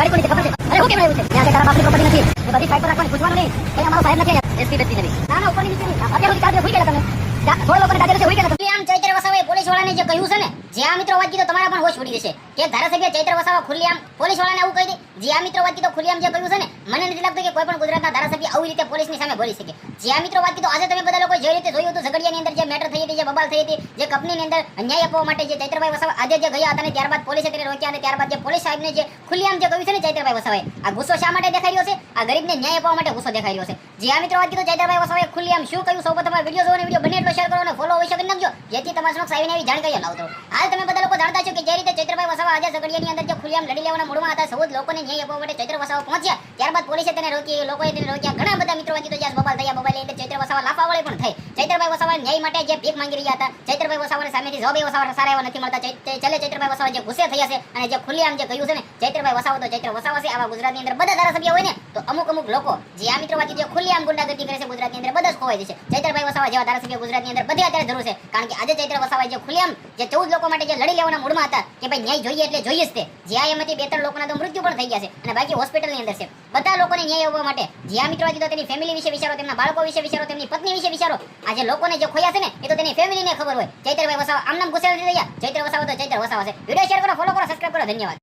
ગાડી કોની છે ખબર છે? અરે હું કેમ આવ્યું છે? ત્યાં તારા બાપની પ્રોપર્ટી નથી. એ બધી સાઈડ પર રાખવાની પૂછવાનું નહીં. એ અમારો સાહેબ નથી અહીંયા. એસપી નથી નથી. ના ના ઉપરની નીચે નહીં. અત્યાર સુધી ચાર્જ ભૂઈ ગયા તમે. 16 લોકોને દાદર છે ભૂઈ ગયા તમે. આમ ચૈત્ર વસાવાએ પોલીસ વાળાને જે કહ્યું છે ને, જે આ મિત્રો વાત કીધો તમારા પણ હોશ ઉડી જશે કે ધારાસભ્ય ચૈત્ર વસાવા ખુલ્લેઆમ પોલીસ વાળાને આવું કહી દે. જે આ મિત્રો વાત કીધો ખુલ્લેઆમ જે કહ્યું છે ને, મને નથી લાગતું કે કોઈ પણ ગુજરાતના ધારાસભ્ય આવી રીતે પોલીસની સામે બોલી શકે. જે આ મિત્રો વાત કીધો આજે તમે બધા લોકો જે રીતે જોયું હતું ઝઘડિયાની અંદર જે મેટર થઈ હતી, જે બબાલ થઈ હતી, જે કંપનીની અંદર ન્યાય આપવા માટે જે ચૈત્રભાઈ વસાવા આજે જે ગયા હતા ને ત્યારબાદ પોલીસે તેને રોક્યા અને ત્યારબાદ જે પોલીસ સાહેબને જે ખુલ્લેઆમ જે કહ્યું છે ને ચૈત્રભાઈ વસાવાએ, આ ગુસ્સો શા માટે દેખાઈ રહ્યો છે? આ ગરીબને ન્યાય આપવા માટે ગુસ્સો દેખાઈ રહ્યો છે. જે આ મિત્રો વાત કીધો ચૈત્રભાઈ વસાવાએ ખુલ્લેઆમ શું કહ્યું? સૌપ્રથમ વિડીયો જોવો અને વિડીયો બને એટલો શેર કરો અને ફોલો અવશ્ય કરી નાખજો, જેથી તમારા સમક્ષ આવીને આવી જાણકારી લાવતો. હાલ તમે બધા લોકો જાણતા છો કે જે રીતે ચૈત્રભાઈ વસાવા આજે ઝઘડિયાની અંદર જે ખુલ્લેઆમ લડી લેવાના મૂડમાં હતા, સૌ લોકોને ન્યાય આપવા માટે ચૈત્ર વસાવા પહોંચ્યા, ત્યારબાદ પોલીસે તેને રોકી, લોકોએ તેને રોક્યા. ઘણા બધા મિત્રો વાત કીધો જ્યાં બબાલ થયા, બબાલ એટલે ચૈત્ર વસાવા લાફા વળે પણ થઈ. ચૈત્રભાઈ વસાવા ન્યાય માટે જે ભીખ માંગી રહ્યા હતા, ચૈત્રભાઈ વસાવાને સામેથી જવાબ વસાવા સારા એવા નથી મળતા. ચલે ચૈત્રભાઈ વસાવા જે ગુસ્સે થયા છે અને જે ખુલ્લેઆમ જે કહ્યું છે ને ચૈત્રભાઈ વસાવા તો ચૈત્ર વસાવા છે. આવા ગુજરાતની અંદર બધા ધારાસભ્ય હોય ને તો અમુક લોકો જે આ મિત્રો વાત કીધી ખુલ્લેઆમ ગુંડાગર્દી કરે છે ગુજરાતની અંદર બધા જ ખોવાઈ જશે. ચૈત્રભાઈ વસાવા જેવા ધારાસભ્ય ગુજરાતની અંદર બધે અત્યારે જરૂર છે, કારણ કે આજે ચૈત્ર વસાવા જે ખુલ્લેઆમ જે 14 લોકો માટે જે લડી લેવાના મૂડમાં હતા કે ભાઈ ન્યાય જોઈએ એટલે જોઈએ જ તે. જે આ એમાંથી 2-3 લોકોના તો મૃત્યુ પણ થઈ ગયા છે અને બાકી હોસ્પિટલની અંદર છે. બધા લોકોને ન્યાય આપવા માટે જે આ મિત્રો કીધો તેની ફેમિલી વિશે વિચારો, તેમના બાળકો વિશે વિચારો, તેમની પત્ની વિશે વિચારો. આજે લોકોને જે ખોયા છે ને એ તો તેની ફેમિલીને ખબર હોય. ચૈત્રભાઈ વસાવા આમ નામ ગુસ્સે નથી થયા. ચૈત્ર વસાવા તો ચૈત્ર વસાવા છે. વિડીયો શેર કરો, ફોલો કરો, સબસ્ક્રાઇબ કરો. ધન્યવાદ.